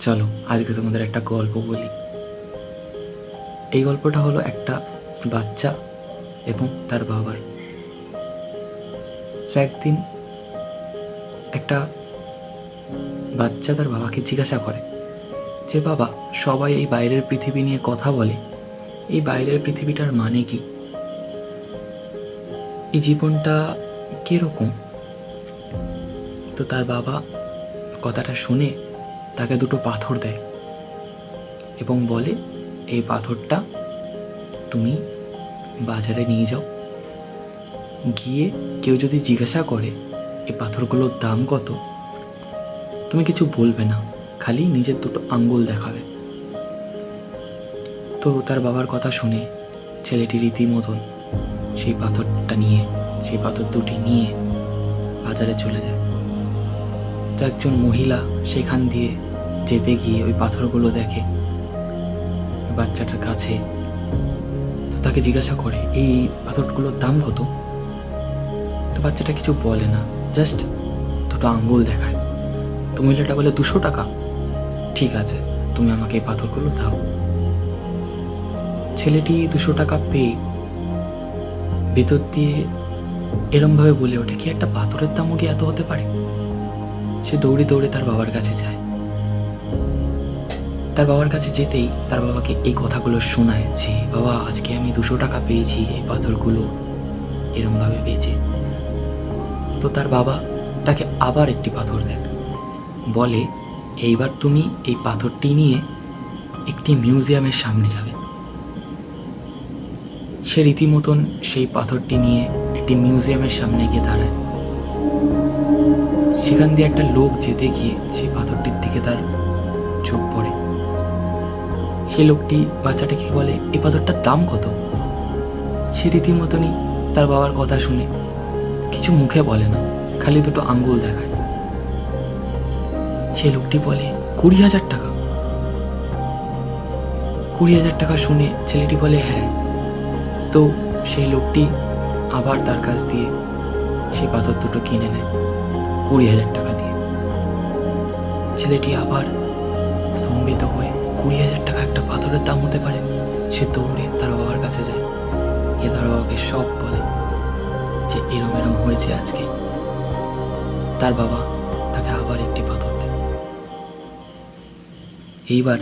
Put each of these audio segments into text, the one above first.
চলো আজকে তোমাদের একটা গল্প বলি। এই গল্পটা হলো একটা বাচ্চা এবং তার বাবার। একদিন একটা বাচ্চা তার বাবাকে জিজ্ঞাসা করে যে, বাবা, সবাই এই বাইরের পৃথিবী নিয়ে কথা বলে, এই বাইরের পৃথিবীটার মানে কি? এই জীবনটা কিরকম? তো তার বাবা কথাটা শুনে তাকে দুটো পাথর দেয় এবং বলে, এই পাথরটা তুমি বাজারে নিয়ে যাও, গিয়ে কেউ যদি জিজ্ঞাসা করে এই পাথরগুলোর দাম কত, তুমি কিছু বলবে না, খালি নিজের দুটো আঙ্গুল দেখাবে। তো তার বাবার কথা শুনে ছেলেটি রীতিমতন সেই পাথর দুটি নিয়ে বাজারে চলে যায়। তো একজন মহিলা সেখান দিয়ে যেতে গিয়ে ওই পাথরগুলো দেখে বাচ্চাটার কাছে। তো তাকে জিজ্ঞাসা করে, এই পাথরগুলোর দাম কত? তো বাচ্চাটা কিছু বলে না, জাস্ট দুটো আঙ্গুল দেখায়। তো মহিলাটা বলে, 200 টাকা। ঠিক আছে, তুমি আমাকে এই পাথরগুলো দাও। ছেলেটি 200 টাকা পেয়ে ভেতর দিয়ে এরমভাবে বলে ওঠে, কি একটা পাথরের দামও কি এত হতে পারে? সে দৌড়ে দৌড়ে তার বাবার কাছে যায়। তার বাবার কাছে যেতেই তার বাবাকে এই কথাগুলো শোনায় যে, বাবা, আজকে আমি 200 টাকা পেয়েছি এই পাথরগুলো এরমভাবে বেচে। তো তার বাবা তাকে আবার একটি পাথর দেয়, বলে, এইবার তুমি এই পাথরটি নিয়ে একটি মিউজিয়ামের সামনে যাবে। সে রীতিমতন সেই পাথরটি নিয়ে একটি মিউজিয়ামের সামনে গিয়ে দাঁড়ায়। সেখান দিয়ে একটা লোক যেতে গিয়ে সেই পাথরটির দিকে তার চোখ পড়ে। সেই লোকটি বাচ্চাটাকে বলে, এই পাথরটার দাম কত? সে রীতিমতনই তার বাবার কথা শুনে কিছু মুখে বলে না, খালি দুটো আঙ্গুল দেখায়। সে লোকটি বলে, 20,000 টাকা। 20,000 টাকা শুনে ছেলেটি বলে, হ্যাঁ। তো সেই লোকটি আবার তার কাছ দিয়ে সেই পাথর দুটো কিনে নেয় 20,000 টাকা দিয়ে। ছেলেটি আবার স্তম্ভিত হয়ে, 20,000 টাকা একটা পাথরের দাম হতে পারে? সে দৌড়ে তার বাবার কাছে যায়, এ তার বাবাকে সব বলে যে এরম এরম হয়েছে আজকে। তার বাবা তাকে আবার একটি পাথর দেয়। এইবার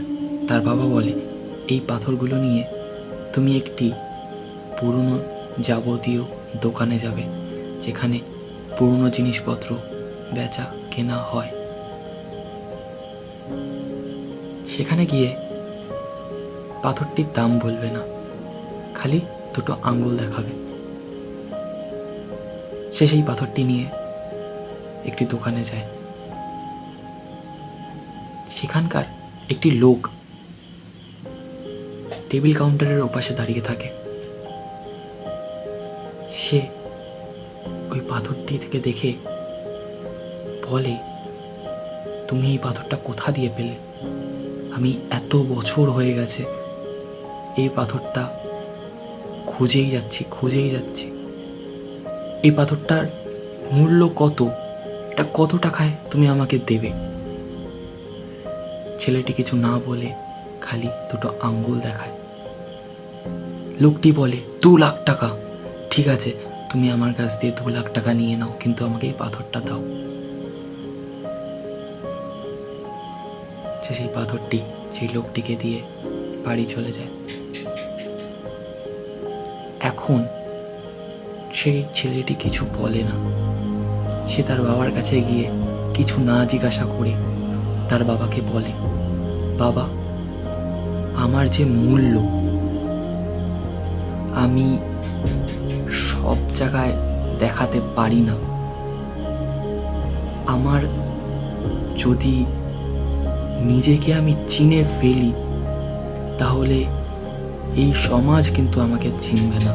তার বাবা বলে, এই পাথরগুলো নিয়ে তুমি একটি পুরনো যাবতীয় দোকানে যাবে, যেখানে পুরনো জিনিসপত্র বেচা কেনা হয়। সেখানে গিয়ে পাথরটির দাম বলবে না, খালি দুটো আঙ্গুল দেখাবে। সে সেই পাথরটি নিয়ে একটি দোকানে যায়। সেখানকার একটি লোক টেবিল কাউন্টারের ওপাশে দাঁড়িয়ে থাকে। সে ওই পাথরটি থেকে দেখে বলে, তুমি এই পাথরটা কোথা দিয়ে পেলে? আমি এত বছর হয়ে গেছে এই পাথরটা খুঁজেই যাচ্ছি। এই পাথরটার মূল্য কত? এটা কত টাকায় তুমি আমাকে দেবে? ছেলেটি কিছু না বলে খালি দুটো আঙ্গুল দেখায়। লোকটি বলে, 2 লাখ টাকা। ঠিক আছে, তুমি আমার কাছ দিয়ে 2 লাখ টাকা নিয়ে নাও, কিন্তু আমাকে এই পাথরটা দাও। সে সেই পাথরটি সেই লোকটিকে দিয়ে বাড়ি চলে যায়। এখন সেই ছেলেটি কিছু বলে না। সে তার বাবার কাছে গিয়ে কিছু না জিজ্ঞাসা করে তার বাবাকে বলে, বাবা, আমার যে মূল্য আমি সব জায়গায় দেখাতে পারি না। আমার যদি নিজেকে আমি চিনে ফেলি, তাহলে এই সমাজ কিন্তু আমাকে চিনবে না।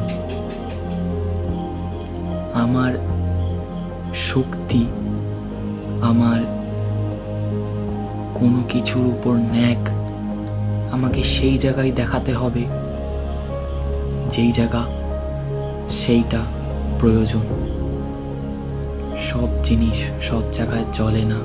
আমার শক্তি, আমার কোনো কিছুর উপর ন্যাক আমাকে সেই জায়গায় দেখাতে হবে যেই জায়গা সেইটা প্রয়োজন। সব জিনিস সব জায়গায় চলে না।